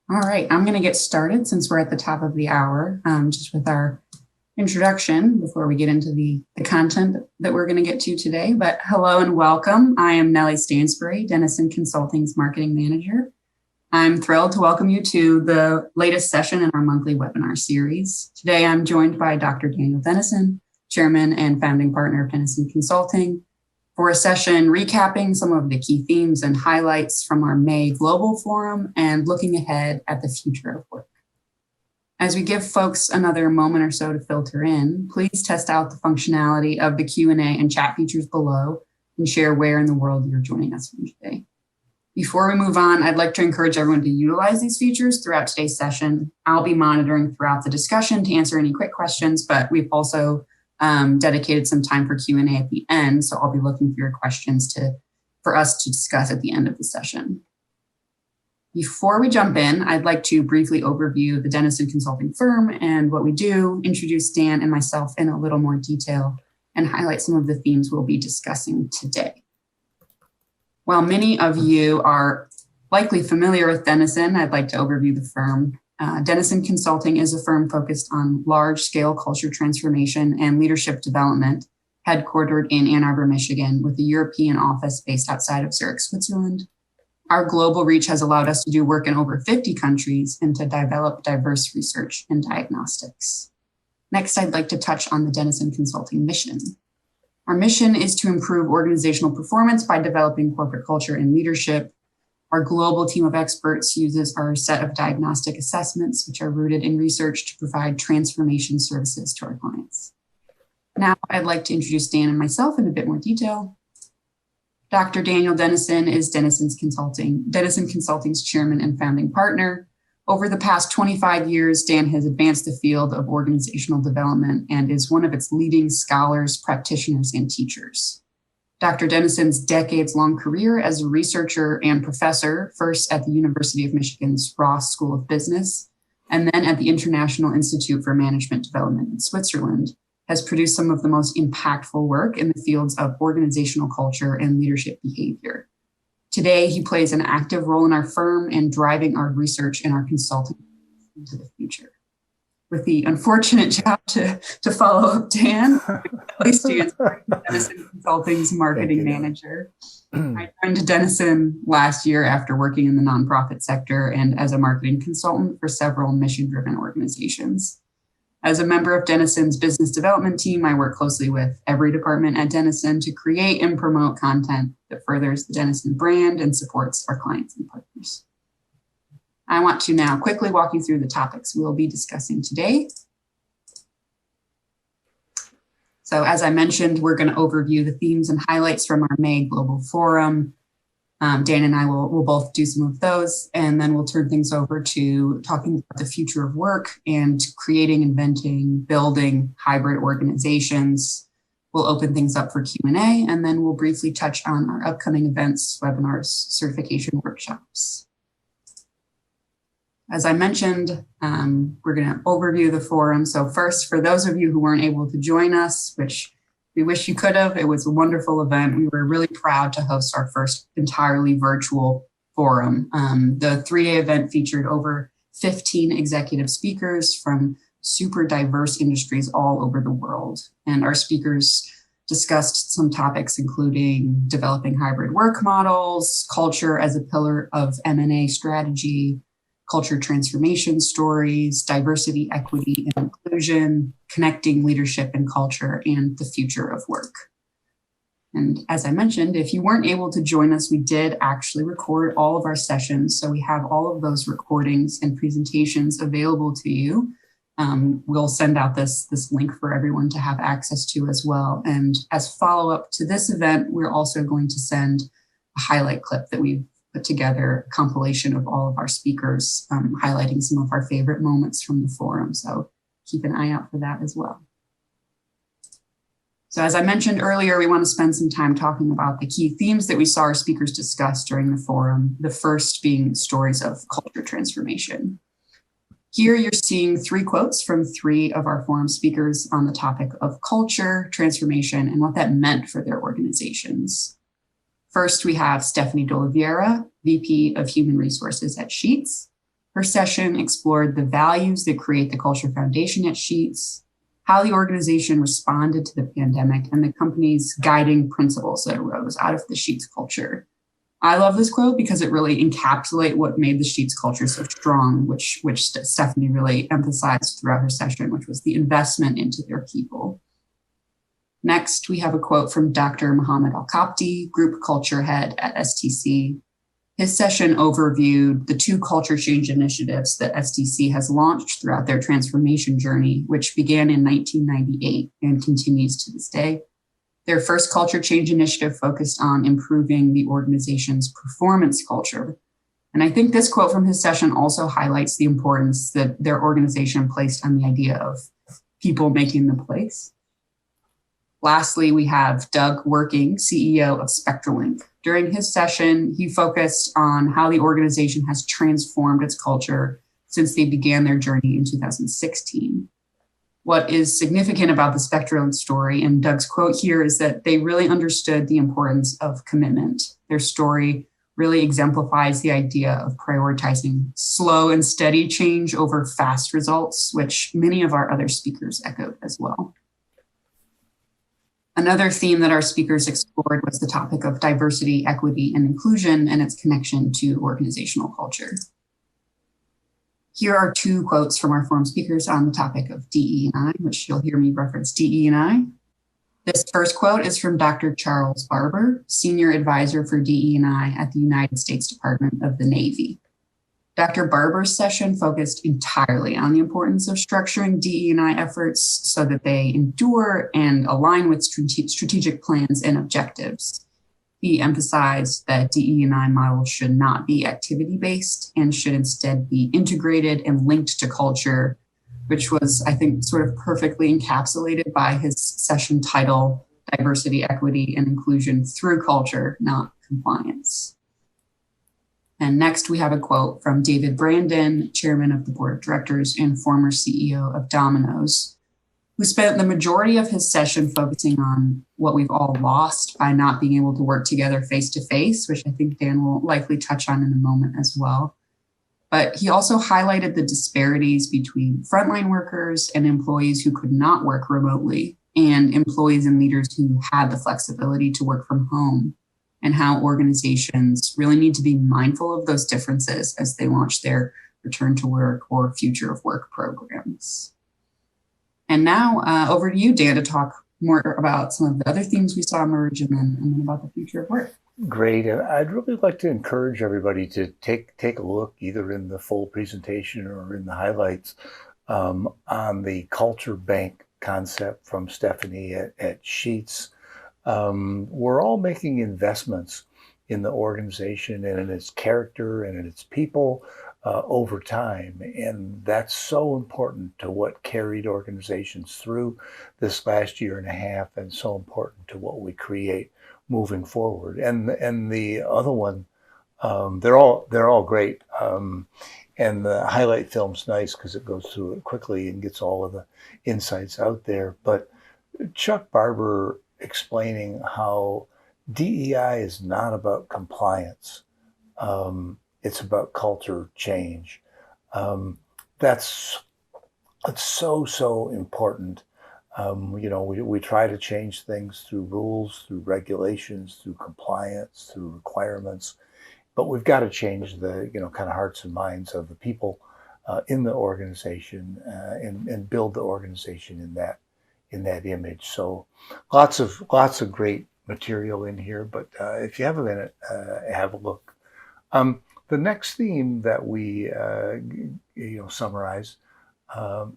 All right, I'm going to get started since we're at the top of the hour, just with our introduction before we get into the content that we're going to get to today. But hello and welcome. I am Nellie Stansbury, Denison Consulting's Marketing Manager. I'm thrilled to welcome you to the latest session in our monthly webinar series. Today, I'm joined by Dr. Daniel Denison, Chairman and Founding Partner of Denison Consulting, for a session recapping some of the key themes and highlights from our May Global Forum and looking ahead at the future of work. As we give folks another moment or so to filter in, please test out the functionality of the Q&A and chat features below and share where in the world you're joining us from today. Before we move on, I'd like to encourage everyone to utilize these features throughout today's session. I'll be monitoring throughout the discussion to answer any quick questions, but we've also dedicated some time for Q&A at the end, so I'll be looking for your questions for us to discuss at the end of the session. Before we jump in, I'd like to briefly overview the Denison Consulting firm and what we do, introduce Dan and myself in a little more detail, and highlight some of the themes we'll be discussing today. While many of you are likely familiar with Denison, I'd like to overview the firm. Denison Consulting is a firm focused on large-scale culture transformation and leadership development, headquartered in Ann Arbor, Michigan, with a European office based outside of Zurich, Switzerland. Our global reach has allowed us to do work in over 50 countries and to develop diverse research and diagnostics. Next, I'd like to touch on the Denison Consulting mission. Our mission is to improve organizational performance by developing corporate culture and leadership. Our global team of experts uses our set of diagnostic assessments, which are rooted in research, to provide transformation services to our clients. Now, I'd like to introduce Dan and myself in a bit more detail. Dr. Daniel Denison is Denison Consulting's chairman and founding partner. Over the past 25 years, Dan has advanced the field of organizational development and is one of its leading scholars, practitioners, and teachers. Dr. Denison's decades-long career as a researcher and professor, first at the University of Michigan's Ross School of Business, and then at the International Institute for Management Development in Switzerland, has produced some of the most impactful work in the fields of organizational culture and leadership behavior. Today, he plays an active role in our firm and driving our research and our consulting into the future. With the unfortunate job to follow up Dan, pleased to answer Denison Consulting's marketing manager. I joined Denison last year after working in the nonprofit sector and as a marketing consultant for several mission-driven organizations. As a member of Denison's business development team, I work closely with every department at Denison to create and promote content that furthers the Denison brand and supports our clients and partners. I want to now quickly walk you through the topics we'll be discussing today. So as I mentioned, we're going to overview the themes and highlights from our May Global Forum. Dan and I will both do some of those, and then we'll turn things over to talking about the future of work and creating, inventing, building hybrid organizations. We'll open things up for Q&A, and then we'll briefly touch on our upcoming events, webinars, certification workshops. As I mentioned, we're going to overview the forum. So first, for those of you who weren't able to join us, which we wish you could have, it was a wonderful event. We were really proud to host our first entirely virtual forum. The 3-day event featured over 15 executive speakers from super diverse industries all over the world. And our speakers discussed some topics including developing hybrid work models, culture as a pillar of M&A strategy, culture transformation stories, diversity, equity, and inclusion, connecting leadership and culture, and the future of work. And as I mentioned, if you weren't able to join us, we did actually record all of our sessions. So we have all of those recordings and presentations available to you. We'll send out this link for everyone to have access to as well. And as follow-up to this event, we're also going to send a highlight clip that we've put together, a compilation of all of our speakers, highlighting some of our favorite moments from the forum. So keep an eye out for that as well. So as I mentioned earlier, we want to spend some time talking about the key themes that we saw our speakers discuss during the forum, the first being stories of culture transformation. Here you're seeing 3 quotes from 3 of our forum speakers on the topic of culture, transformation, and what that meant for their organizations. First, we have Stephanie D'Oliveira, VP of Human Resources at Sheets. Her session explored the values that create the culture foundation at Sheets, how the organization responded to the pandemic, and the company's guiding principles that arose out of the Sheets culture. I love this quote because it really encapsulates what made the Sheets culture so strong, which Stephanie really emphasized throughout her session, which was the investment into their people. Next, we have a quote from Dr. Mohammed Al-Kapti, Group Culture Head at STC. His session overviewed the 2 culture change initiatives that STC has launched throughout their transformation journey, which began in 1998 and continues to this day. Their first culture change initiative focused on improving the organization's performance culture. And I think this quote from his session also highlights the importance that their organization placed on the idea of people making the place. Lastly, we have Doug Working, CEO of SpectraLink. During his session, he focused on how the organization has transformed its culture since they began their journey in 2016. What is significant about the SpectraLink story and Doug's quote here is that they really understood the importance of commitment. Their story really exemplifies the idea of prioritizing slow and steady change over fast results, which many of our other speakers echoed as well. Another theme that our speakers explored was the topic of diversity, equity, and inclusion and its connection to organizational culture. Here are 2 quotes from our forum speakers on the topic of DE&I, which you'll hear me reference DE&I. This first quote is from Dr. Charles Barber, Senior Advisor for DE&I at the United States Department of the Navy. Dr. Barber's session focused entirely on the importance of structuring DE&I efforts so that they endure and align with strategic plans and objectives. He emphasized that DE&I model should not be activity-based and should instead be integrated and linked to culture, which was, I think, sort of perfectly encapsulated by his session title, Diversity, Equity, and Inclusion Through Culture, Not Compliance. And next, we have a quote from David Brandon, Chairman of the Board of Directors and former CEO of Domino's, who spent the majority of his session focusing on what we've all lost by not being able to work together face-to-face, which I think Dan will likely touch on in a moment as well. But he also highlighted the disparities between frontline workers and employees who could not work remotely and employees and leaders who had the flexibility to work from home, and how organizations really need to be mindful of those differences as they launch their return to work or future of work programs. And now over to you, Dan, to talk more about some of the other themes we saw emerge and then about the future of work. Great. I'd really like to encourage everybody to take a look either in the full presentation or in the highlights on the culture bank concept from Stephanie at Sheets. We're all making investments in the organization and in its character and in its people over time. And that's so important to what carried organizations through this last year and a half, and so important to what we create moving forward. And the other one, they're all great. And the highlight film's nice because it goes through it quickly and gets all of the insights out there. But Chuck Barber explaining how DEI is not about compliance. It's about culture change. That's so important. We try to change things through rules, through regulations, through compliance, through requirements, but we've got to change the kind of hearts and minds of the people in the organization and build the organization in that image. So lots of great material in here, but if you have a minute, have a look. The next theme that we summarize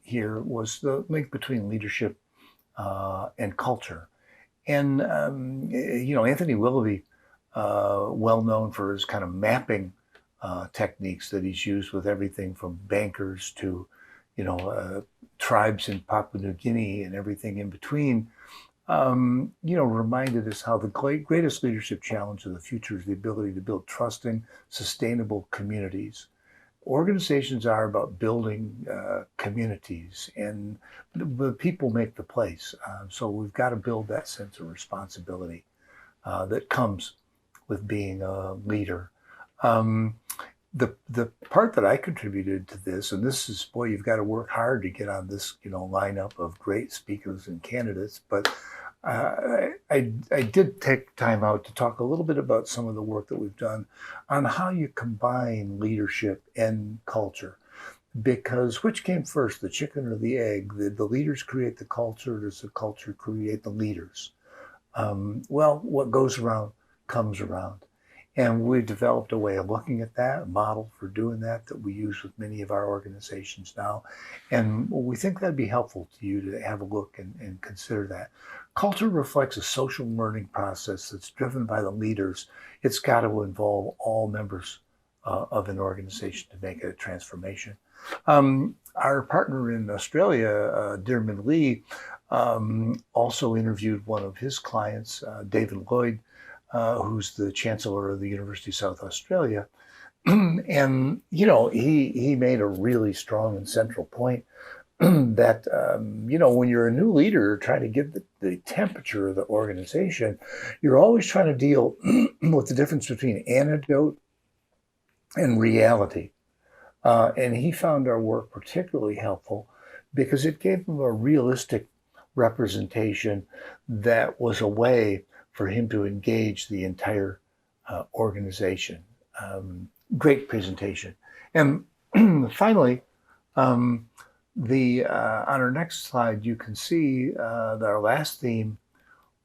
here was the link between leadership and culture. And Anthony Willoughby, well known for his kind of mapping techniques that he's used with everything from bankers to tribes in Papua New Guinea and everything in between, reminded us how the greatest leadership challenge of the future is the ability to build trusting, sustainable communities. Organizations are about building communities, and the people make the place. So we've got to build that sense of responsibility that comes with being a leader. the part that I contributed to this, and this is, boy, you've got to work hard to get on this, lineup of great speakers and candidates. But I did take time out to talk a little bit about some of the work that we've done on how you combine leadership and culture. Because which came first, the chicken or the egg? The leaders create the culture, or does the culture create the leaders? Well, what goes around comes around. And we developed a way of looking at that, a model for doing that we use with many of our organizations now. And we think that'd be helpful to you to have a look and consider that. Culture reflects a social learning process that's driven by the leaders. It's got to involve all members of an organization to make it a transformation. Our partner in Australia, Dearman Lee, also interviewed one of his clients, David Lloyd, who's the Chancellor of the University of South Australia. And, he made a really strong and central point that, when you're a new leader trying to get the temperature of the organization, you're always trying to deal with the difference between anecdote and reality. And he found our work particularly helpful because it gave him a realistic representation that was a way for him to engage the entire organization. Great presentation. And finally, on our next slide, you can see that our last theme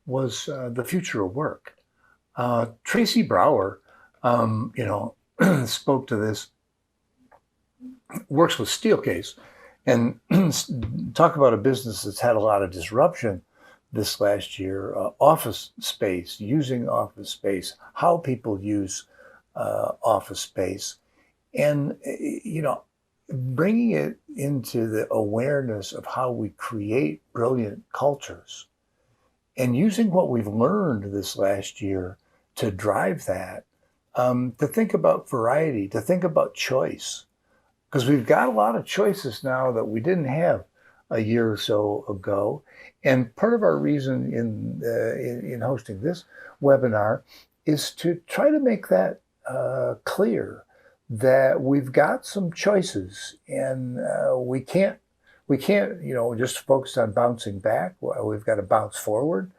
was the future of work. Tracy Brower, spoke to this, works with Steelcase, and talk about a business that's had a lot of disruption this last year. Office space, using office space, how people use office space, and bringing it into the awareness of how we create brilliant cultures, and using what we've learned this last year to drive that, to think about variety, to think about choice. Because we've got a lot of choices now that we didn't have a year or so ago. And part of our reason in hosting this webinar is to try to make that clear, that we've got some choices, and we can't just focus on bouncing back. We've got to bounce forward,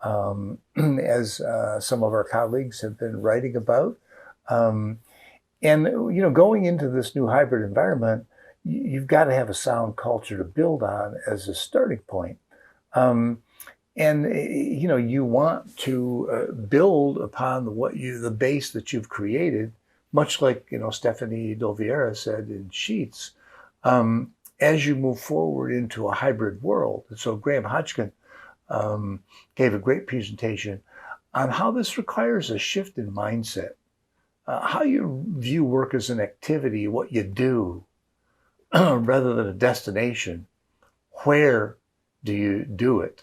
as some of our colleagues have been writing about. And, going into this new hybrid environment, you've got to have a sound culture to build on as a starting point. And, you want to build upon the base that you've created, much like, Stephanie Dolviera said in Sheets, as you move forward into a hybrid world. And so Graham Hodgkin gave a great presentation on how this requires a shift in mindset. How you view work as an activity, what you do, rather than a destination. Where do you do it?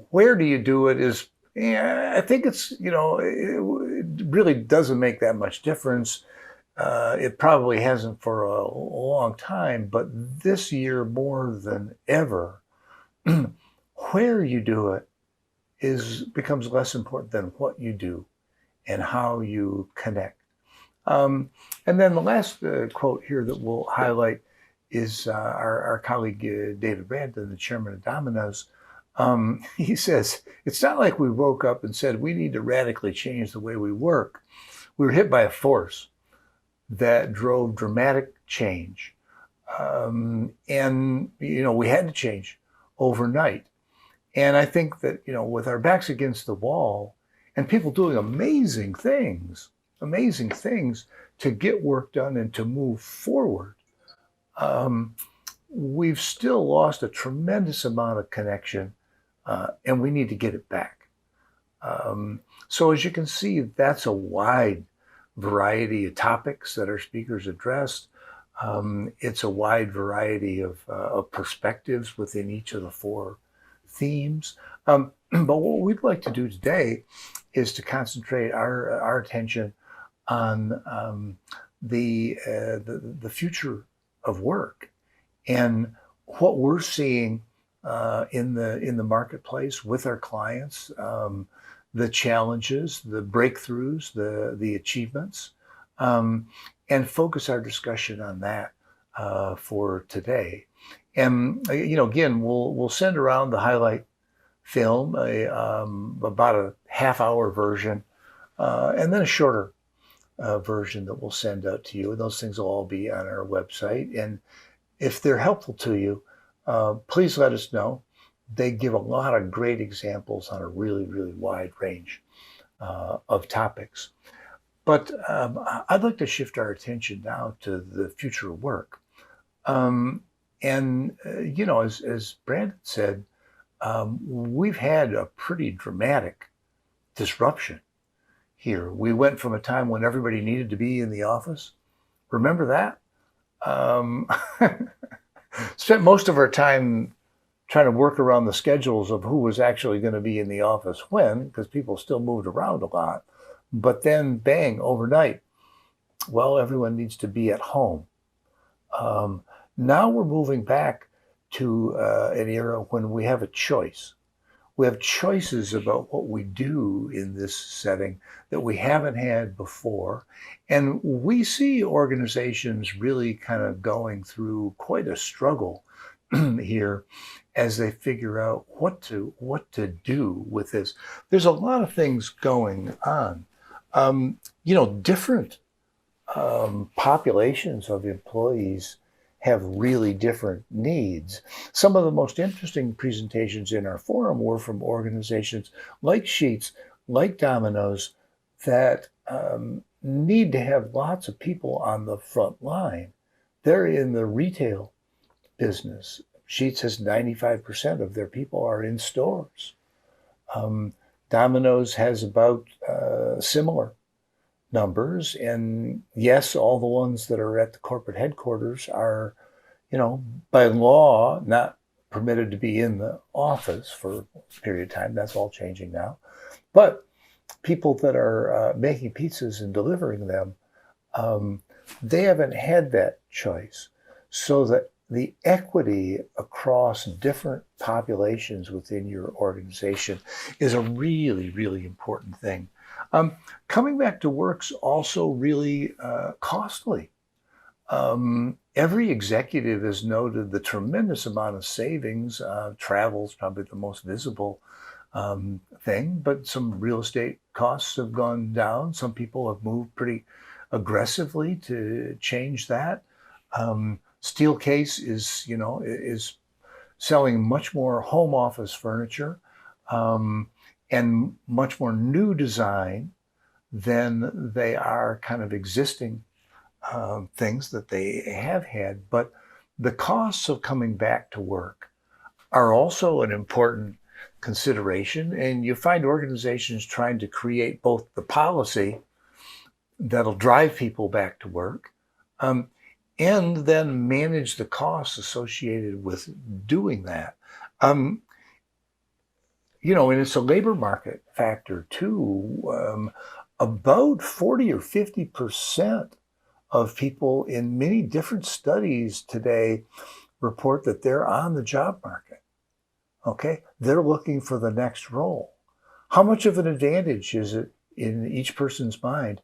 Where do you do it is, I think it's, it really doesn't make that much difference. It probably hasn't for a long time, but this year more than ever, where you do it becomes less important than what you do and how you connect. And then the last quote here that we'll highlight is our colleague David Brandon, the chairman of Domino's. He says, it's not like we woke up and said, we need to radically change the way we work. We were hit by a force that drove dramatic change. And, we had to change overnight. And I think that, with our backs against the wall, and people doing amazing things to get work done and to move forward, we've still lost a tremendous amount of connection, and we need to get it back. So as you can see, that's a wide variety of topics that our speakers addressed. It's a wide variety of perspectives within each of the four themes. But what we'd like to do today is to concentrate our attention on the future of work and what we're seeing in the marketplace with our clients, the challenges, the breakthroughs, the achievements, and focus our discussion on that for today. And again, we'll send around the highlight film, about a half-hour version, and then a shorter version that we'll send out to you. And those things will all be on our website. And if they're helpful to you, please let us know. They give a lot of great examples on a really, really wide range of topics. But I'd like to shift our attention now to the future of work. As Brandon said, we've had a pretty dramatic disruption here. We went from a time when everybody needed to be in the office. Remember that? Spent most of our time trying to work around the schedules of who was actually going to be in the office when, because people still moved around a lot. But then, bang, overnight, well, everyone needs to be at home. Now we're moving back to an era when we have a choice. We have choices about what we do in this setting that we haven't had before. And we see organizations really kind of going through quite a struggle here as they figure out what to do with this. There's a lot of things going on. Different populations of employees have really different needs. Some of the most interesting presentations in our forum were from organizations like Sheetz, like Domino's, that need to have lots of people on the front line. They're in the retail business. Sheetz has 95% of their people are in stores. Domino's has about similar numbers. And yes, all the ones that are at the corporate headquarters are, by law, not permitted to be in the office for a period of time. That's all changing now. But people that are making pizzas and delivering them, they haven't had that choice. So that the equity across different populations within your organization is a really, really important thing. Coming back to work's also really costly. Every executive has noted the tremendous amount of savings. Travel's probably the most visible thing, but some real estate costs have gone down. Some people have moved pretty aggressively to change that. Steelcase is selling much more home office furniture and much more new design than they are kind of existing things that they have had. But the costs of coming back to work are also an important consideration. And you find organizations trying to create both the policy that'll drive people back to work and then manage the costs associated with doing that. And it's a labor market factor too. About 40 or 50% of people in many different studies today report that they're on the job market. Okay, they're looking for the next role. How much of an advantage is it in each person's mind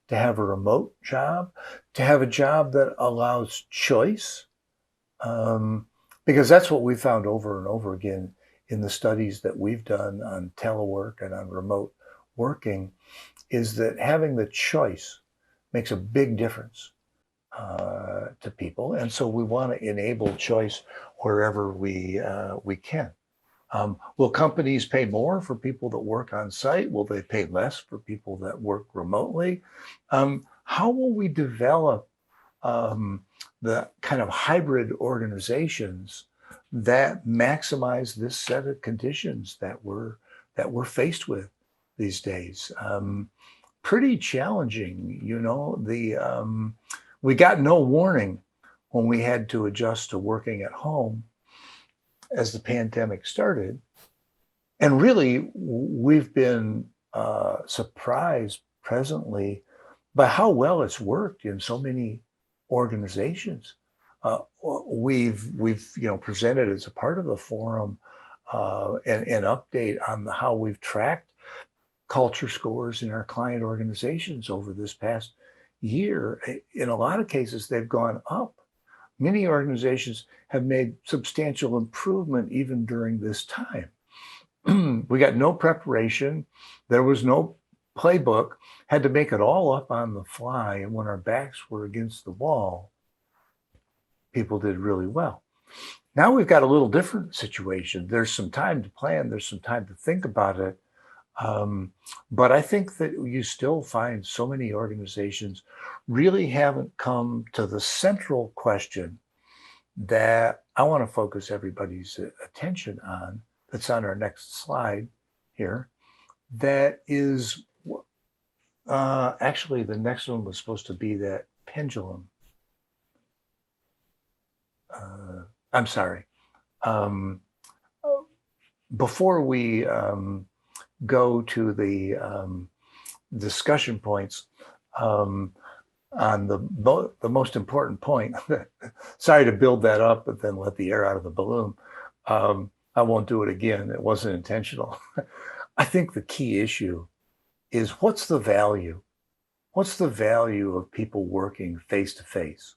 to have a remote job, to have a job that allows choice? Because that's what we found over and over again in the studies that we've done on telework and on remote working, is that having the choice makes a big difference to people. And so we want to enable choice wherever we can. Will companies pay more for people that work on site? Will they pay less for people that work remotely? How will we develop the kind of hybrid organizations that maximize this set of conditions that we're faced with these days? Pretty challenging, we got no warning when we had to adjust to working at home as the pandemic started. And really, we've been surprised presently by how well it's worked in so many organizations. We've presented as a part of the forum an update on how we've tracked culture scores in our client organizations over this past year, in a lot of cases, they've gone up. Many organizations have made substantial improvement even during this time. We got no preparation. There was no playbook, had to make it all up on the fly. And when our backs were against the wall, people did really well. Now we've got a little different situation. There's some time to plan. There's some time to think about it. But I think that you still find so many organizations really haven't come to the central question that I want to focus everybody's attention on. That's on our next slide here. That is, actually, the next one was supposed to be that pendulum. I'm sorry. Before we go to the discussion points on the most important point, sorry to build that up, but then let the air out of the balloon. I won't do it again. It wasn't intentional. I think the key issue is what's the value? What's the value of people working face to face?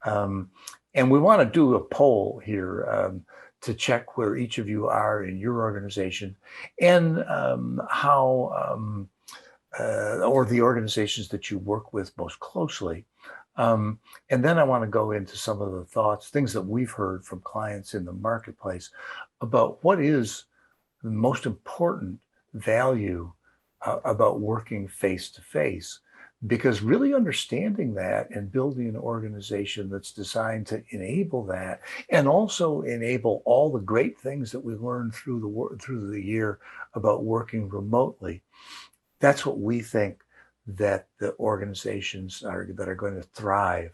And we want to do a poll here to check where each of you are in your organization and how, or the organizations that you work with most closely. And then I want to go into some of the thoughts, things that we've heard from clients in the marketplace about what is the most important value about working face to face. Because really understanding that and building an organization that's designed to enable that and also enable all the great things that we learned through the year about working remotely, that's what we think that the organizations that are going to thrive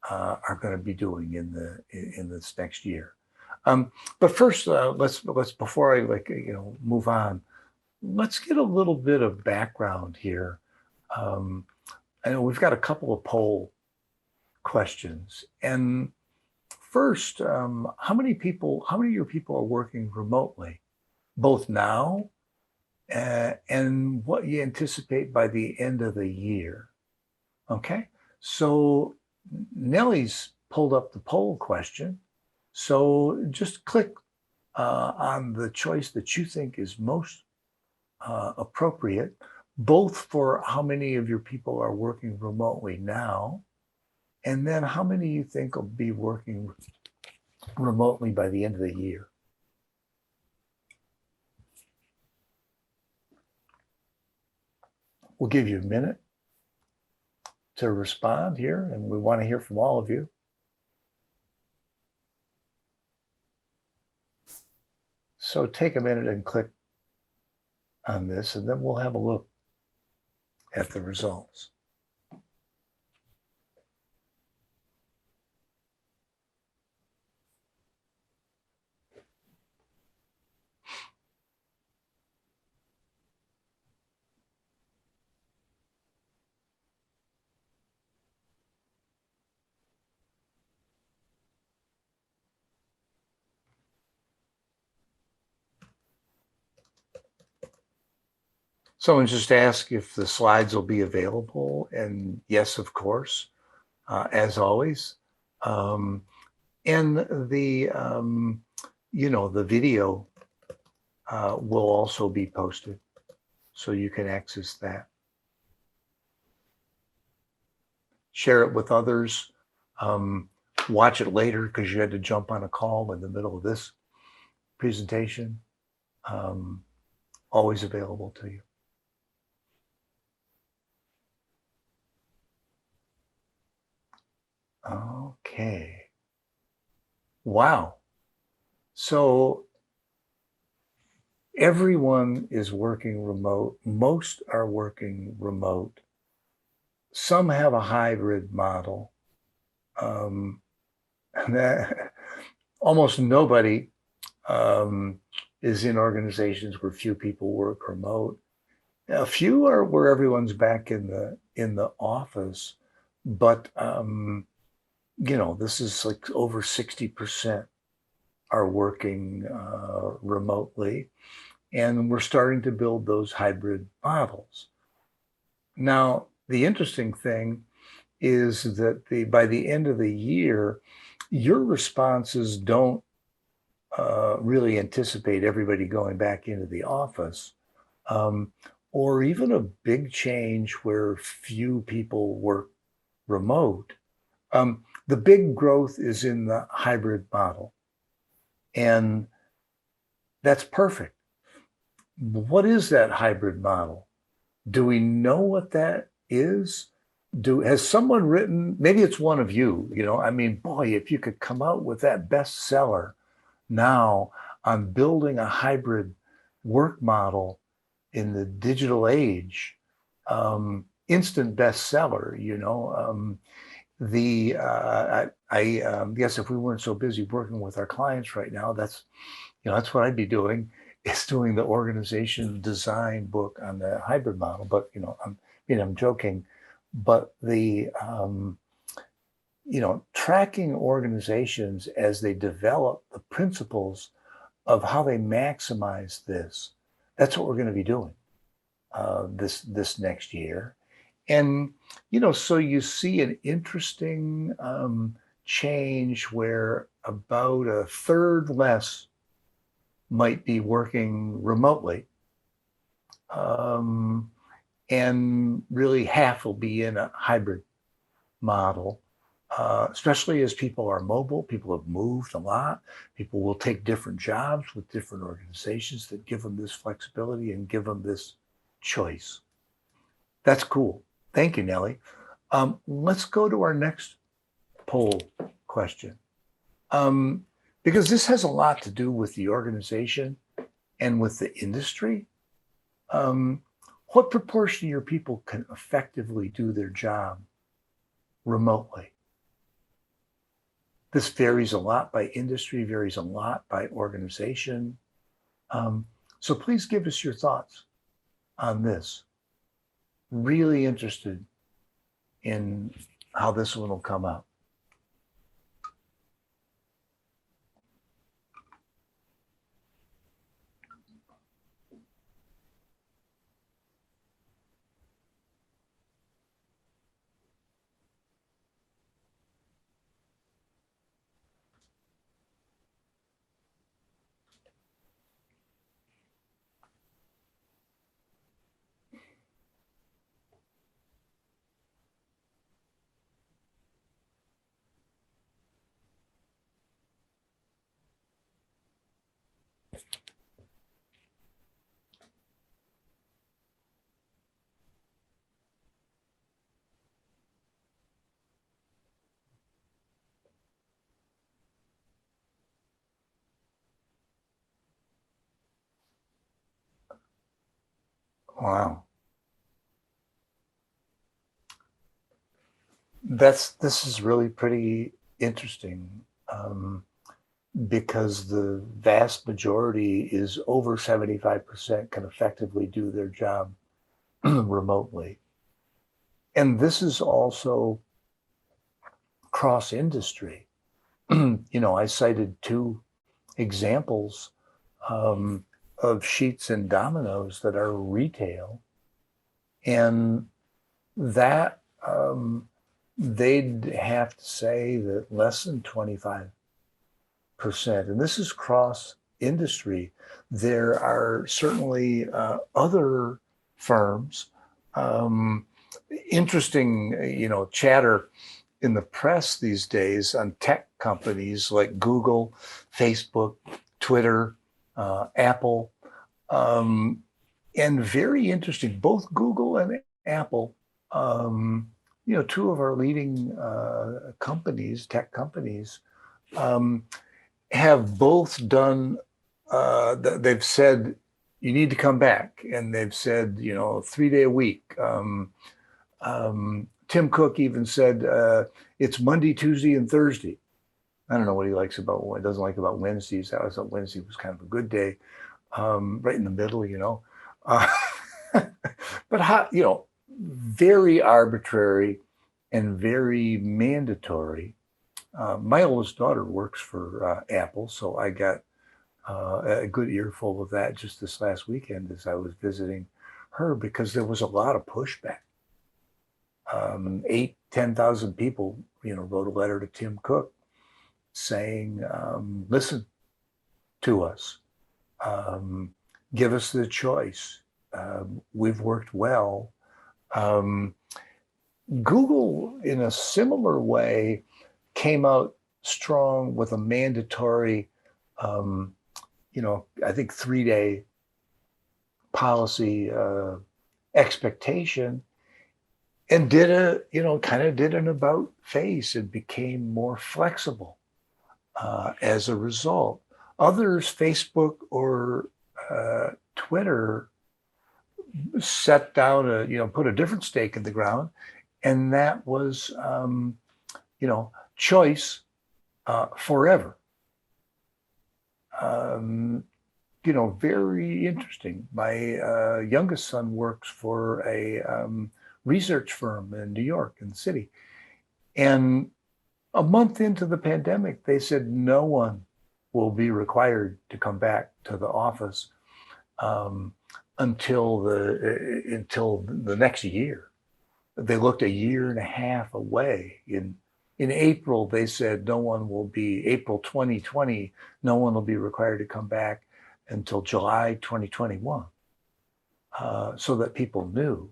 are going to be doing in this next year. But first, let's before I move on, let's get a little bit of background here. I know we've got a couple of poll questions. And first, how many of your people are working remotely, both now and what you anticipate by the end of the year? Okay, so Nellie's pulled up the poll question. So just click on the choice that you think is most appropriate, both for how many of your people are working remotely now, and then how many you think will be working remotely by the end of the year. We'll give you a minute to respond here, and we want to hear from all of you. So take a minute and click on this, and then we'll have a look at the results. Someone just asked if the slides will be available, and yes, of course, as always. And the the video will also be posted, so you can access that. Share it with others. Watch it later because you had to jump on a call in the middle of this presentation. Always available to you. Okay. Wow. So everyone is working remote. Most are working remote. Some have a hybrid model. Almost nobody is in organizations where few people work remote. A few are where everyone's back in the office, but this is like over 60% are working remotely, and we're starting to build those hybrid models. Now, the interesting thing is that by the end of the year, your responses don't really anticipate everybody going back into the office, um, or even a big change where few people work remote. The big growth is in the hybrid model, and that's perfect. What is that hybrid model? Do we know what that is? Has someone written, maybe it's one of you, I mean, boy, if you could come out with that bestseller now on building a hybrid work model in the digital age, instant bestseller, yes, if we weren't so busy working with our clients right now, that's what I'd be doing, is doing the organization design book on the hybrid model. But I'm joking. But tracking organizations as they develop the principles of how they maximize this. That's what we're going to be doing this next year. And so you see an interesting change where about a third less might be working remotely, and really half will be in a hybrid model, especially as people are mobile. People have moved a lot. People will take different jobs with different organizations that give them this flexibility and give them this choice. That's cool. Thank you, Nellie. Let's go to our next poll question. Because this has a lot to do with the organization and with the industry. What proportion of your people can effectively do their job remotely? This varies a lot by industry, varies a lot by organization. So please give us your thoughts on this. Really interested in how this one will come out. Wow. This is really pretty interesting, because the vast majority is over 75% can effectively do their job remotely. And this is also cross industry. I cited two examples of Sheets and Domino's that are retail, and that they'd have to say that less than 25%, and this is cross industry. There are certainly other firms, interesting, chatter in the press these days on tech companies like Google, Facebook, Twitter, Apple, and very interesting, both Google and Apple, two of our leading tech companies, have both done, they've said, you need to come back. And they've said, 3-day a week. Tim Cook even said it's Monday, Tuesday, and Thursday. I don't know what he doesn't like about Wednesdays. I thought Wednesday was kind of a good day, right in the middle, But how, very arbitrary and very mandatory. My oldest daughter works for Apple, so I got a good earful of that just this last weekend as I was visiting her, because there was a lot of pushback 10,000 people, wrote a letter to Tim Cook saying, listen to us, give us the choice. We've worked well. Google, in a similar way, came out strong with a mandatory, I think 3-day policy expectation, and did an about face and became more flexible as a result. Others, Facebook or Twitter, set down put a different stake in the ground, and that was, choice forever. Very interesting. My youngest son works for a research firm in New York, in the city. And a month into the pandemic, they said no one will be required to come back to the office until the next year. They looked a year and a half away. In April, they said April 2020, no one will be required to come back until July 2021, so that people knew.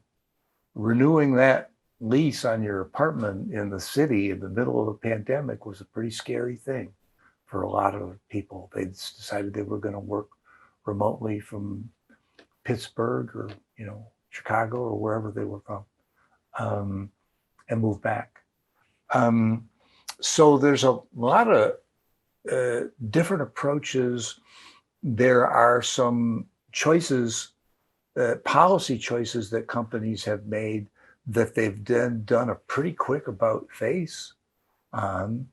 Renewing that lease on your apartment in the city in the middle of a pandemic was a pretty scary thing for a lot of people. They decided they were going to work remotely from Pittsburgh or Chicago or wherever they were from, and move back. So there's a lot of different approaches. There are some choices, policy choices that companies have made that they've then done a pretty quick about face on.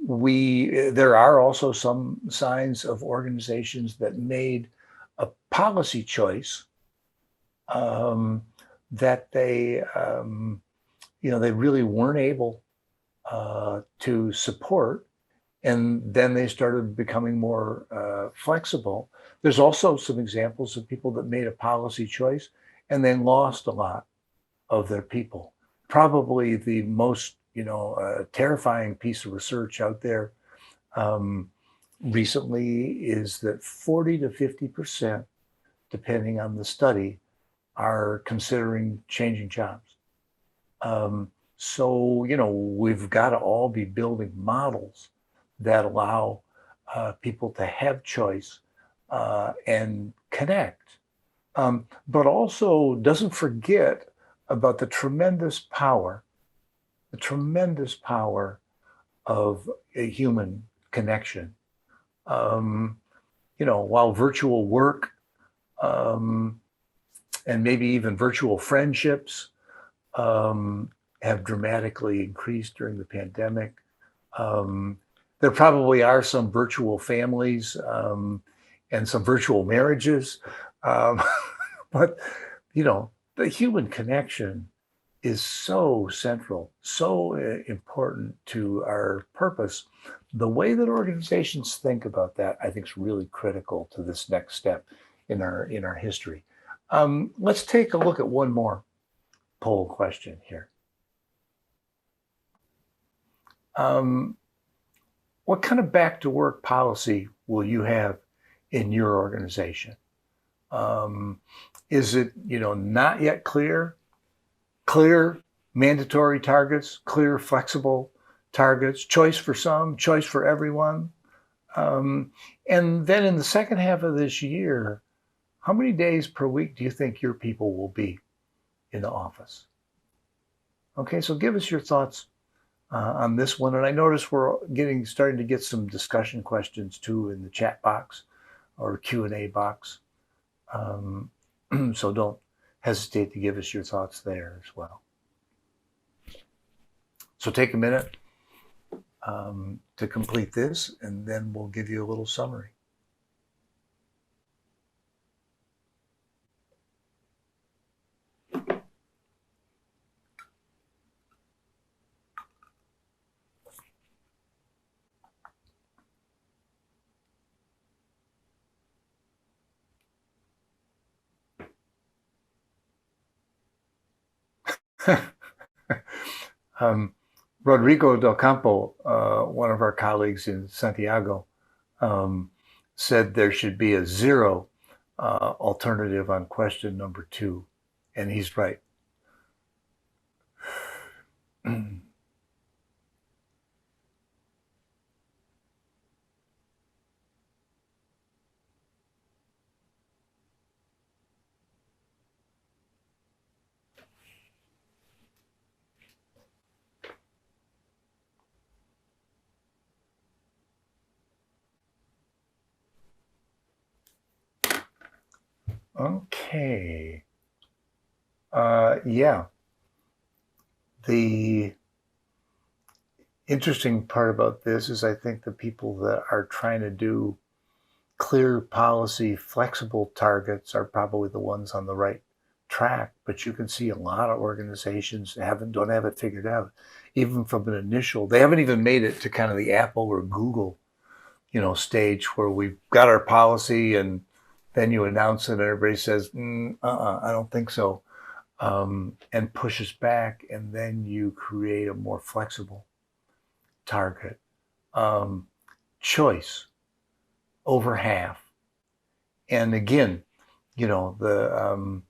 There are also some signs of organizations that made a policy choice that they really weren't able to support, and then they started becoming more flexible. There's also some examples of people that made a policy choice and then lost a lot of their people. Probably the most terrifying piece of research out there recently is that 40 to 50%, depending on the study, are considering changing jobs. So we've got to all be building models that allow people to have choice and connect, but also doesn't forget about the tremendous power of a human connection. While virtual work and maybe even virtual friendships have dramatically increased during the pandemic, there probably are some virtual families and some virtual marriages, but the human connection is so central, so important to our purpose. The way that organizations think about that, I think, is really critical to this next step in our history. Let's take a look at one more poll question here. What kind of back to work policy will you have in your organization? Is it, not yet clear mandatory targets, clear flexible targets, choice for some, choice for everyone? And then in the second half of this year, how many days per week do you think your people will be in the office? Okay, so give us your thoughts on this one. And I notice we're starting to get some discussion questions too in the chat box or Q&A box. So don't hesitate to give us your thoughts there as well. So take a minute to complete this, and then we'll give you a little summary. um, Rodrigo del Campo, one of our colleagues in Santiago, said there should be a zero alternative on question number 2, and he's right. Okay. Yeah. The interesting part about this is I think the people that are trying to do clear policy, flexible targets are probably the ones on the right track. But you can see a lot of organizations don't have it figured out, even from an initial. They haven't even made it to kind of the Apple or Google, stage where we've got our policy and then you announce it and everybody says, I don't think so, and pushes back, and then you create a more flexible target. Choice over half. And again, the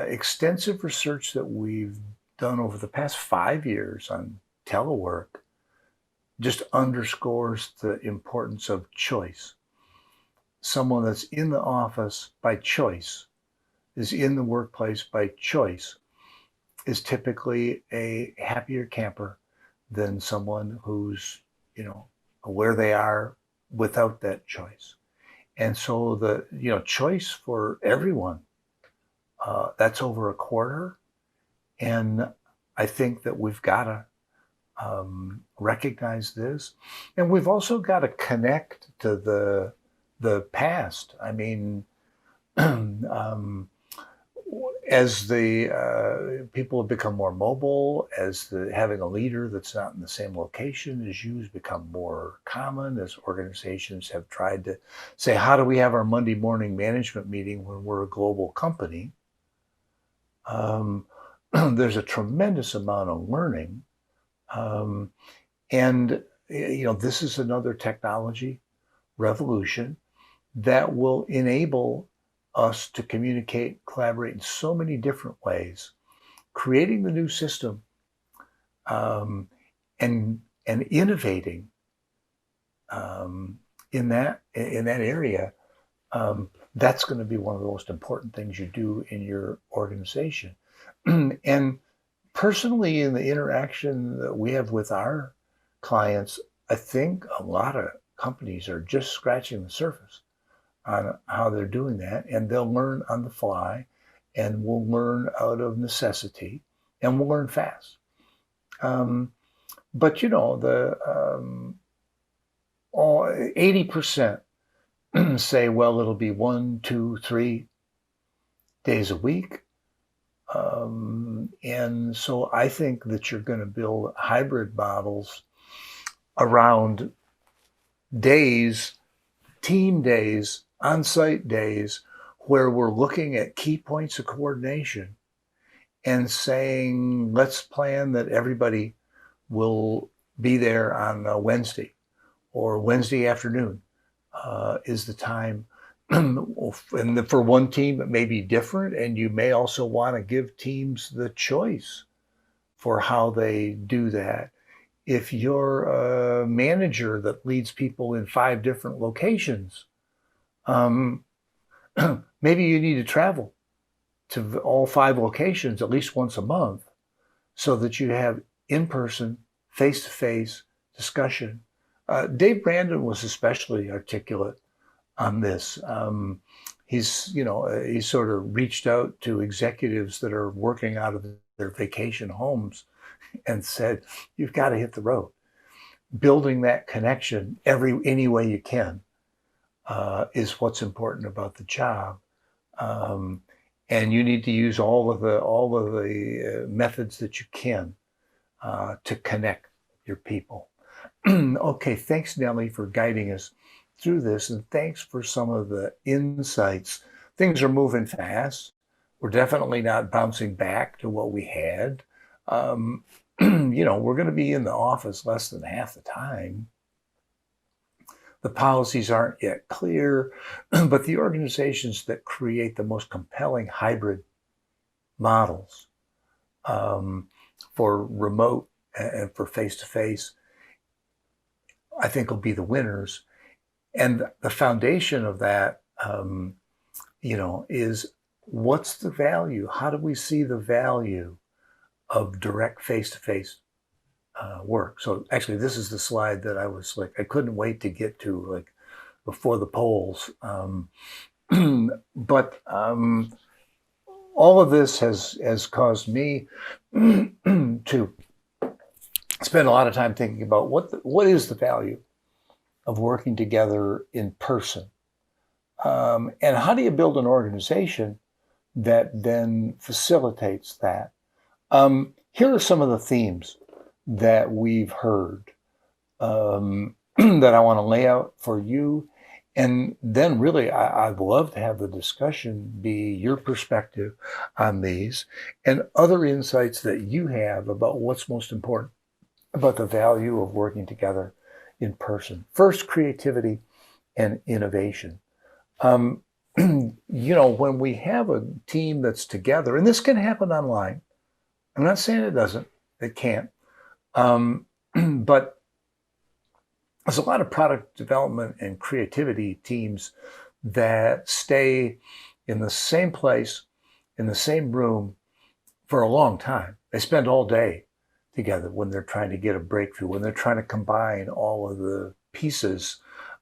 extensive research that we've done over the past 5 years on telework just underscores the importance of choice. Someone that's in the office by choice, is in the workplace by choice, is typically a happier camper than someone who's, where they are without that choice. And so the, choice for everyone, that's over a quarter. And I think that we've got to recognize this. And we've also got to connect to the past. I mean, as the people have become more mobile, as having a leader that's not in the same location as you has become more common, as organizations have tried to say, how do we have our Monday morning management meeting when we're a global company? There's a tremendous amount of learning. And, this is another technology revolution that will enable us to communicate, collaborate in so many different ways, creating the new system, and innovating in that area. That's going to be one of the most important things you do in your organization. And personally, in the interaction that we have with our clients, I think a lot of companies are just scratching the surface on how they're doing that, and they'll learn on the fly, and we'll learn out of necessity, and we'll learn fast. But the 80% say, well, it'll be 1, 2, 3 days a week. And so I think that you're going to build hybrid models around days, team days, on-site days, where we're looking at key points of coordination and saying, let's plan that everybody will be there on a Wednesday, or Wednesday afternoon is the time. And for one team, it may be different, and you may also want to give teams the choice for how they do that. If you're a manager that leads people in 5 different locations, maybe you need to travel to all 5 locations at least once a month so that you have in-person, face-to-face discussion. Dave Brandon was especially articulate on this. He's sort of reached out to executives that are working out of their vacation homes and said, you've got to hit the road. Building that connection any way you can is what's important about the job. And you need to use all of the methods that you can to connect your people. Okay, thanks, Nellie, for guiding us through this, and thanks for some of the insights. Things are moving fast. We're definitely not bouncing back to what we had. We're going to be in the office less than half the time. The policies aren't yet clear, but the organizations that create the most compelling hybrid models for remote and for face-to-face, I think will be the winners. And the foundation of that, is what's the value? How do we see the value of direct face-to-face work? So actually, this is the slide that I couldn't wait to get to before the polls. But all of this has caused me to spend a lot of time thinking about what is the value of working together in person, and how do you build an organization that then facilitates that? Here are some of the themes that we've heard that I want to lay out for you. And then really, I'd love to have the discussion be your perspective on these and other insights that you have about what's most important about the value of working together in person. First, creativity and innovation. When we have a team that's together, and this can happen online, I'm not saying it doesn't, it can't, but there's a lot of product development and creativity teams that stay in the same place, in the same room for a long time. They spend all day together when they're trying to get a breakthrough, when they're trying to combine all of the pieces.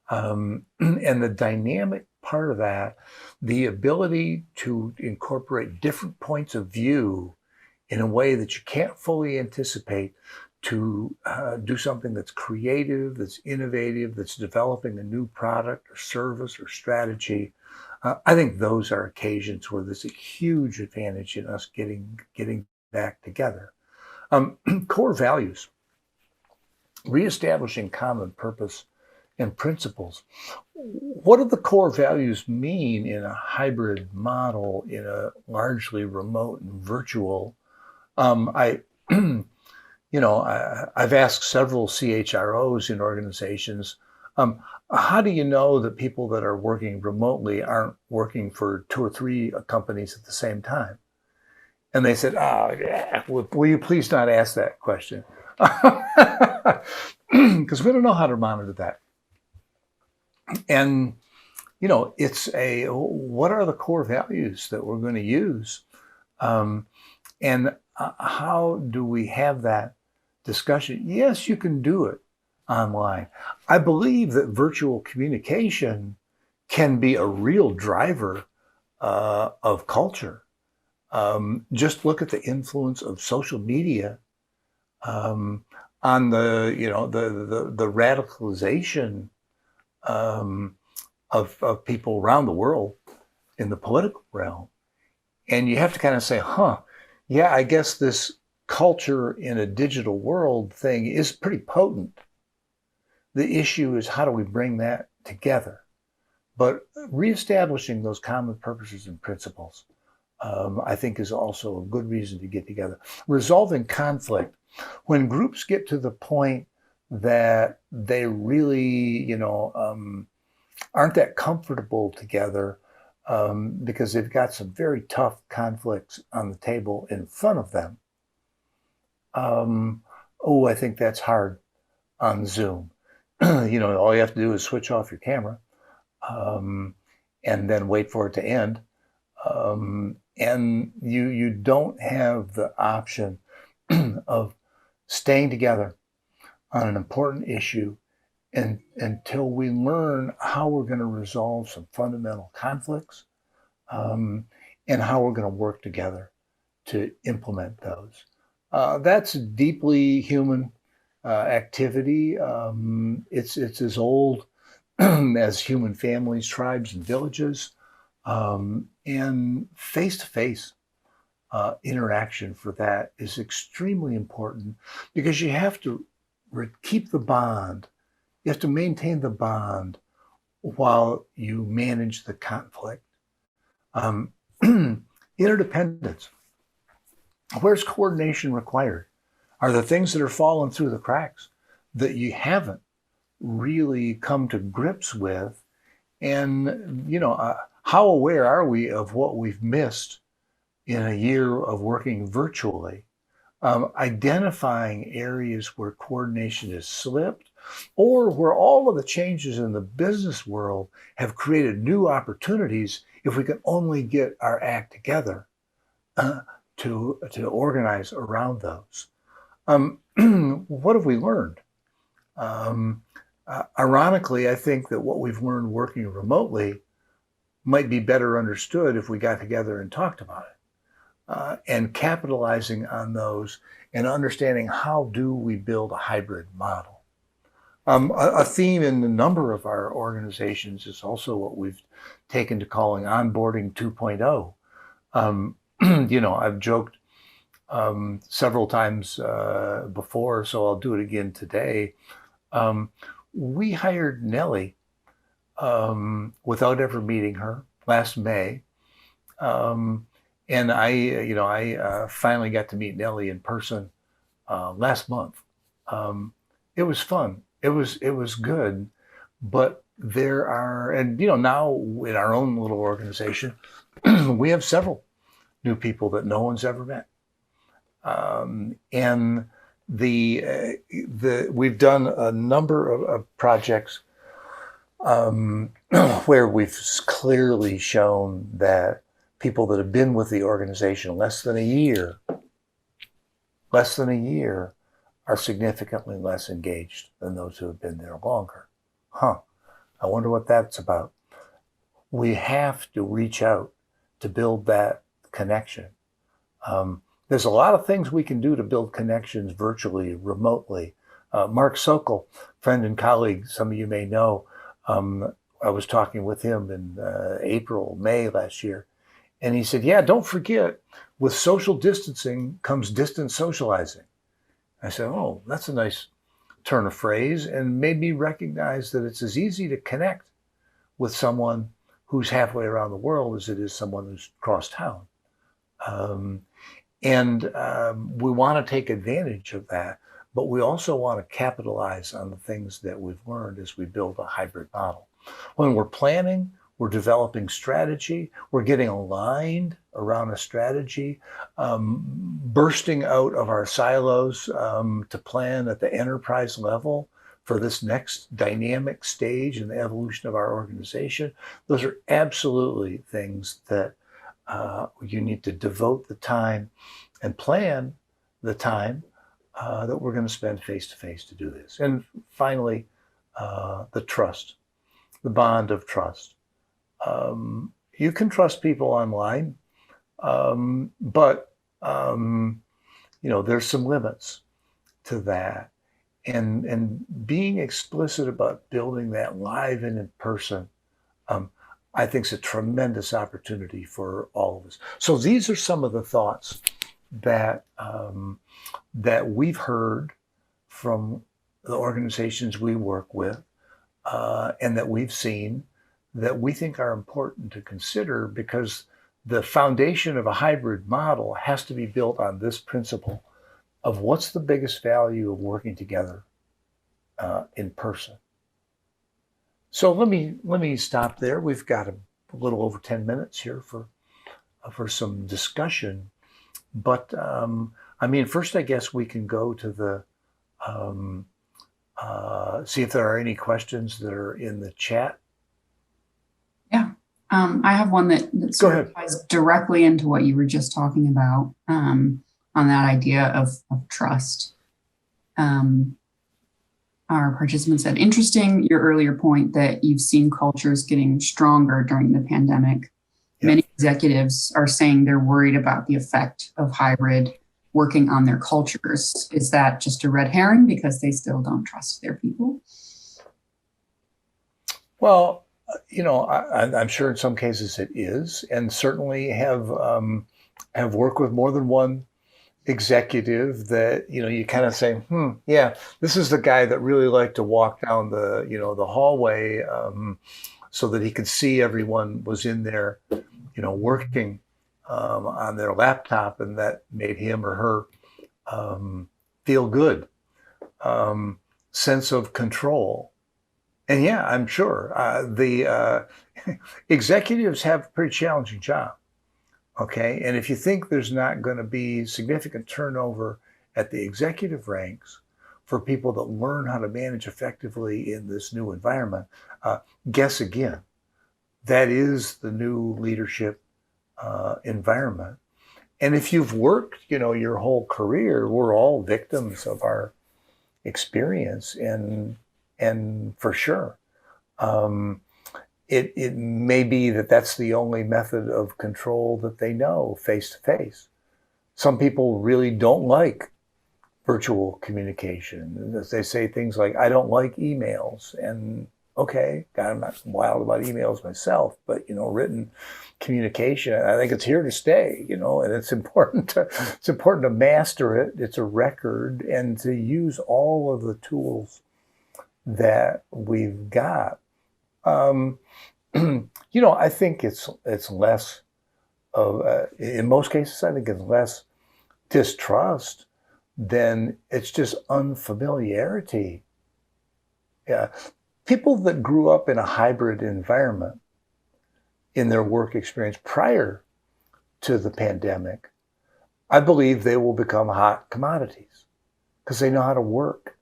And the dynamic part of that, the ability to incorporate different points of view in a way that you can't fully anticipate, to do something that's creative, that's innovative, that's developing a new product or service or strategy. I think those are occasions where there's a huge advantage in us getting back together. Core values, reestablishing common purpose and principles. What do the core values mean in a hybrid model, in a largely remote and virtual? I've asked several CHROs in organizations, how do you know that people that are working remotely aren't working for 2 or 3 companies at the same time? And they said, will you please not ask that question? Because we don't know how to monitor that. And, what are the core values that we're going to use? And how do we have that discussion? Yes, you can do it online. I believe that virtual communication can be a real driver of culture. Just look at the influence of social media on the radicalization of people around the world in the political realm. And you have to kind of say, yeah, I guess this culture in a digital world thing is pretty potent. The issue is, how do we bring that together? But reestablishing those common purposes and principles, I think, is also a good reason to get together. Resolving conflict. When groups get to the point that they really, aren't that comfortable together, because they've got some very tough conflicts on the table in front of them. I think that's hard on Zoom. All you have to do is switch off your camera, and then wait for it to end. And you don't have the option of staying together on an important issue until we learn how we're going to resolve some fundamental conflicts, and how we're going to work together to implement those. That's a deeply human activity. It's as old as human families, tribes, and villages. And face-to-face interaction for that is extremely important, because you have to keep the bond. You have to maintain the bond while you manage the conflict. Interdependence. Where's coordination required? Are there things that are falling through the cracks that you haven't really come to grips with? And, how aware are we of what we've missed in a year of working virtually? Identifying areas where coordination has slipped or where all of the changes in the business world have created new opportunities if we can only get our act together to organize around those. What have we learned? Ironically, I think that what we've learned working remotely might be better understood if we got together and talked about it. And capitalizing on those and understanding how do we build a hybrid model. A theme in a number of our organizations is also what we've taken to calling onboarding 2.0. I've joked several times before, so I'll do it again today. We hired Nellie without ever meeting her last May. And I finally got to meet Nellie in person last month. It was fun. It was good, but there are, and now in our own little organization, we have several new people that no one's ever met, and we've done a number of projects where we've clearly shown that people that have been with the organization less than a year are significantly less engaged than those who have been there longer. I wonder what that's about. We have to reach out to build that connection. There's a lot of things we can do to build connections virtually, remotely. Mark Sokol, friend and colleague, some of you may know, I was talking with him in May last year. And he said, yeah, don't forget, with social distancing comes distance socializing. I said, oh, that's a nice turn of phrase, and made me recognize that it's as easy to connect with someone who's halfway around the world as it is someone who's cross town. We want to take advantage of that, but we also want to capitalize on the things that we've learned as we build a hybrid model. When we're planning, we're developing strategy, we're getting aligned around a strategy, bursting out of our silos to plan at the enterprise level for this next dynamic stage in the evolution of our organization. Those are absolutely things that you need to devote the time and plan the time that we're going to spend face-to-face to do this. And finally, the trust, the bond of trust. You can trust people online, but there's some limits to that. And being explicit about building that live and in person, I think is a tremendous opportunity for all of us. So these are some of the thoughts that we've heard from the organizations we work with, and that we've seen that we think are important to consider, because the foundation of a hybrid model has to be built on this principle of what's the biggest value of working together in person. So let me stop there. We've got a little over 10 minutes here for some discussion. But first, I guess we can go to the see if there are any questions that are in the chat. Yeah, I have one that sort of ties directly into what you were just talking about, on that idea of trust. Our participant said, interesting, your earlier point that you've seen cultures getting stronger during the pandemic. Yep. Many executives are saying they're worried about the effect of hybrid working on their cultures. Is that just a red herring because they still don't trust their people? Well, I'm sure in some cases it is, and certainly have worked with more than one executive that, you kind of say, yeah, this is the guy that really liked to walk down the hallway so that he could see everyone was in there, working on their laptop, and that made him or her feel good, sense of control. And yeah, I'm sure the executives have a pretty challenging job. Okay. And if you think there's not going to be significant turnover at the executive ranks for people that learn how to manage effectively in this new environment, guess again. That is the new leadership environment. And if you've worked, your whole career, we're all victims of our experience, and for sure. It may be that that's the only method of control that they know, face to face. Some people really don't like virtual communication. They say things like, I don't like emails. And okay, God, I'm not wild about emails myself, but written communication, I think it's here to stay, and it's important to master it. It's a record, and to use all of the tools that we've got. I think it's less of, in most cases, I think it's less distrust than it's just unfamiliarity. Yeah. People that grew up in a hybrid environment in their work experience prior to the pandemic, I believe they will become hot commodities because they know how to work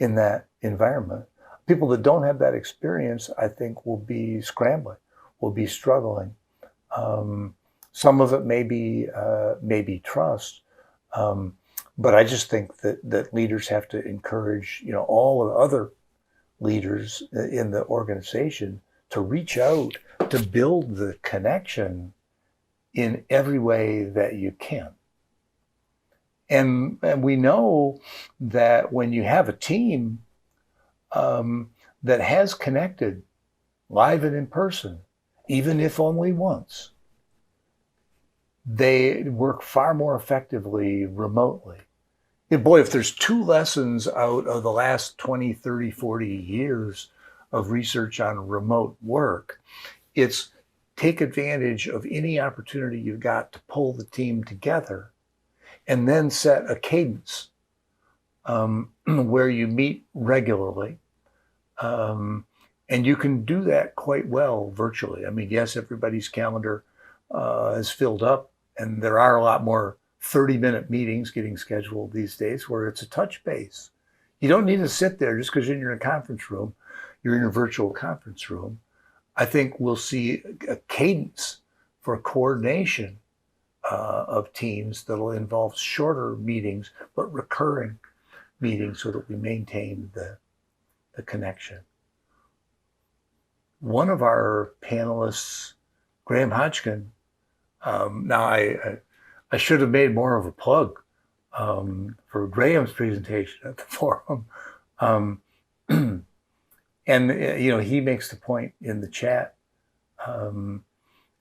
in that environment. People that don't have that experience, I think, will be scrambling, will be struggling. Some of it may be trust, but I just think that leaders have to encourage, all of the other leaders in the organization to reach out, to build the connection in every way that you can. And we know that when you have a team that has connected live and in person, even if only once, they work far more effectively remotely. Boy, if there's two lessons out of the last 20, 30, 40 years of research on remote work, it's take advantage of any opportunity you've got to pull the team together, and then set a cadence where you meet regularly. And you can do that quite well virtually. I mean, yes, everybody's calendar is filled up, and there are a lot more 30-minute meetings getting scheduled these days where it's a touch base. You don't need to sit there just because you're in a conference room, you're in a virtual conference room. I think we'll see a cadence for coordination of teams that'll involve shorter meetings, but recurring meetings so that we maintain the connection. One of our panelists, Graham Hodgkin, now I should have made more of a plug for Graham's presentation at the forum. And he makes the point in the chat.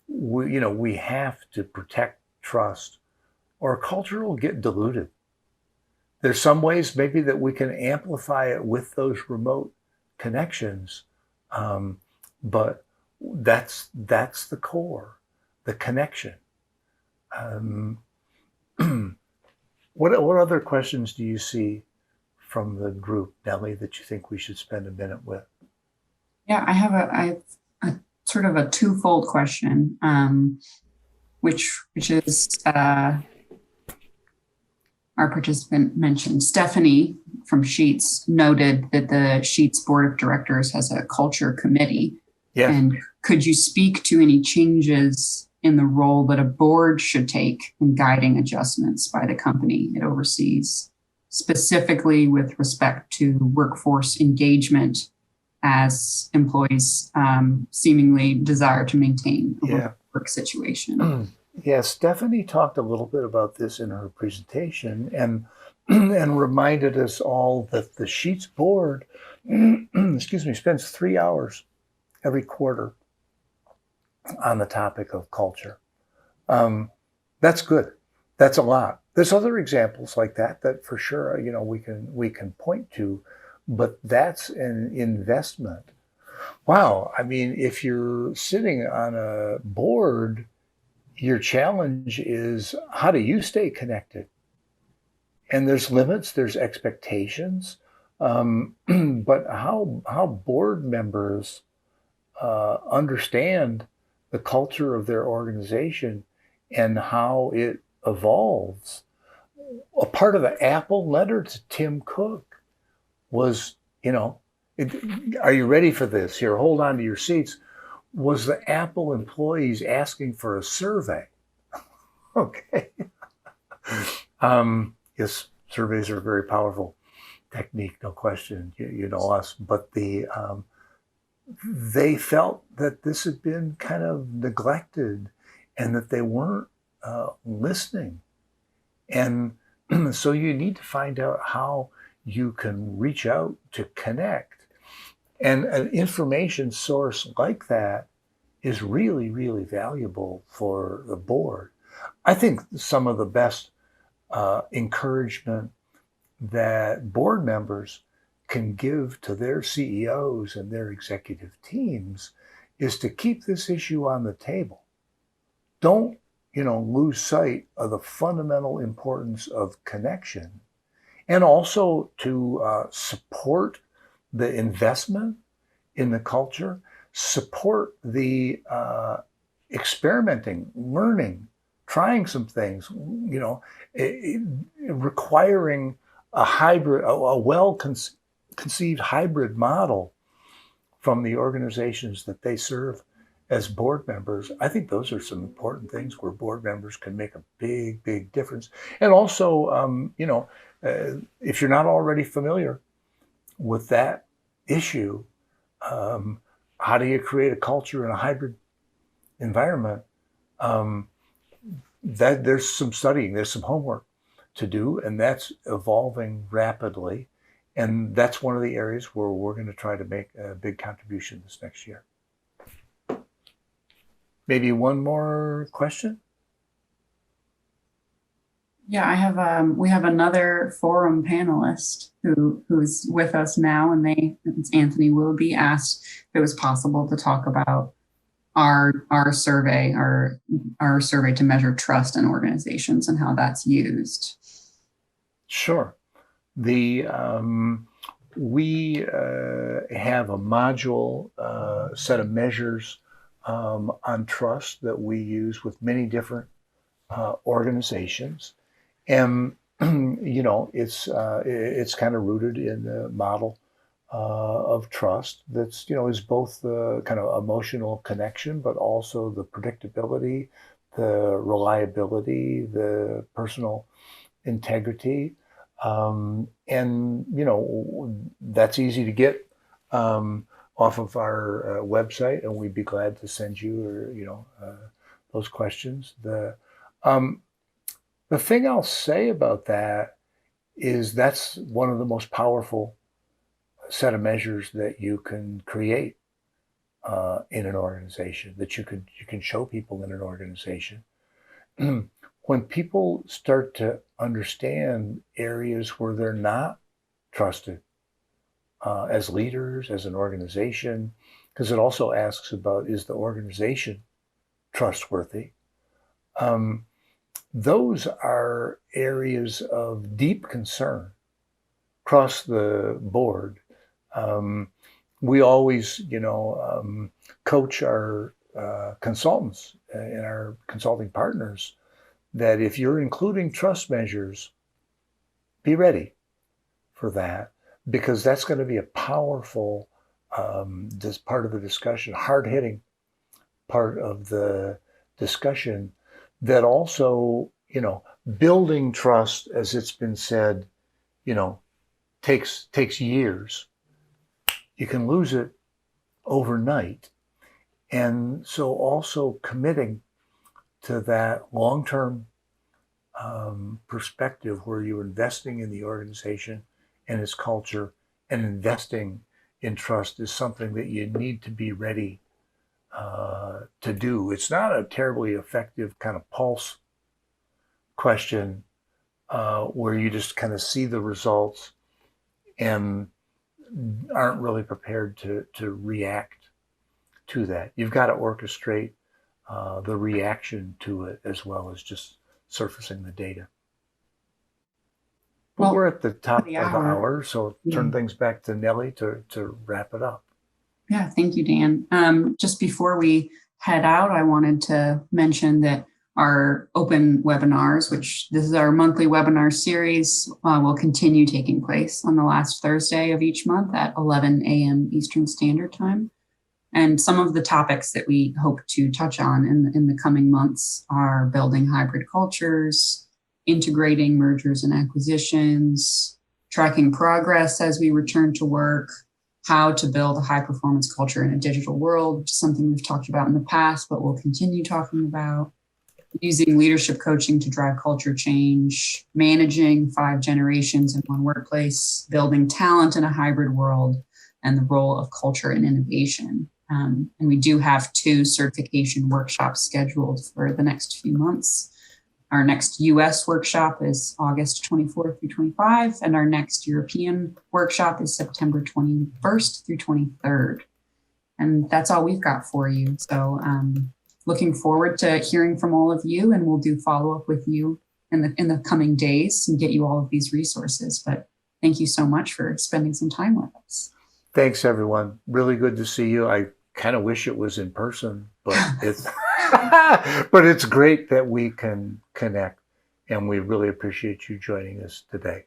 We have to protect trust, or culture will get diluted. There's some ways maybe that we can amplify it with those remote connections, but that's the core, the connection. What other questions do you see from the group, Nellie, that you think we should spend a minute with? Yeah, I have a sort of a twofold question, which is our participant mentioned. Stephanie from Sheets noted that the Sheets Board of Directors has a culture committee. Yes. And could you speak to any changes in the role that a board should take in guiding adjustments by the company it oversees, specifically with respect to workforce engagement as employees seemingly desire to maintain a work situation? Yeah, Stephanie talked a little bit about this in her presentation, and reminded us all that the Sheets board, spends 3 hours every quarter on the topic of culture. That's good. That's a lot. There's other examples like that for sure, we can point to, but that's an investment. Wow. I mean, if you're sitting on a board, your challenge is, how do you stay connected? And there's limits, there's expectations, but how board members understand the culture of their organization and how it evolves. A part of the Apple letter to Tim Cook was, are you ready for this? Here, hold on to your seats. Was the Apple employees asking for a survey? Okay. Yes, surveys are a very powerful technique, no question. You know us, but they felt that this had been kind of neglected and that they weren't listening. And so you need to find out how you can reach out to connect. And an information source like that is really, really valuable for the board. I think some of the best encouragement that board members can give to their CEOs and their executive teams is to keep this issue on the table. Don't, lose sight of the fundamental importance of connection, and also to support the investment in the culture, support the experimenting, learning, trying some things, requiring a hybrid, a well-conceived hybrid model from the organizations that they serve as board members. I think those are some important things where board members can make a big, big difference. And also, if you're not already familiar with that issue, how do you create a culture in a hybrid environment? That there's some studying, there's some homework to do, and that's evolving rapidly. And that's one of the areas where we're going to try to make a big contribution this next year. Maybe one more question? Yeah, we have another forum panelist who's with us now, and it's Anthony Willoughby, asked if it was possible to talk about our survey, our survey to measure trust in organizations and how that's used. Sure. We have a module set of measures on trust that we use with many different organizations, and it's kind of rooted in the model of trust that's is both the kind of emotional connection, but also the predictability, the reliability, the personal integrity, and that's easy to get off of our website, and we'd be glad to send you those questions. The thing I'll say about that is that's one of the most powerful set of measures that you can create in an organization, that you can show people in an organization. When people start to understand areas where they're not trusted as leaders, as an organization, because it also asks about, is the organization trustworthy? Those are areas of deep concern across the board. We always, coach our consultants and our consulting partners that if you're including trust measures, be ready for that, because that's going to be a powerful this part of the discussion, hard-hitting part of the discussion that also, building trust, as it's been said, takes years. You can lose it overnight. And so also committing to that long-term perspective where you're investing in the organization and its culture and investing in trust is something that you need to be ready to do. It's not a terribly effective kind of pulse question where you just kind of see the results and aren't really prepared to react to that. You've got to orchestrate the reaction to it as well as just surfacing the data. Well, we're at the top of the hour, so turn things back to Nellie to wrap it up. Yeah, thank you, Dan. Just before we head out, I wanted to mention that our open webinars, which this is our monthly webinar series, will continue taking place on the last Thursday of each month at 11 a.m. Eastern Standard Time. And some of the topics that we hope to touch on in the coming months are building hybrid cultures, integrating mergers and acquisitions, tracking progress as we return to work, how to build a high performance culture in a digital world, which is something we've talked about in the past, but we'll continue talking about, using leadership coaching to drive culture change, managing 5 generations in one workplace, building talent in a hybrid world, and the role of culture and innovation. And we do have 2 certification workshops scheduled for the next few months. Our next US workshop is August 24th through 25, and our next European workshop is September 21st through 23rd. And that's all we've got for you. So looking forward to hearing from all of you, and we'll do follow-up with you in the coming days and get you all of these resources. But thank you so much for spending some time with us. Thanks, everyone. Really good to see you. I kind of wish it was in person, but it's but it's great that we can connect, and we really appreciate you joining us today.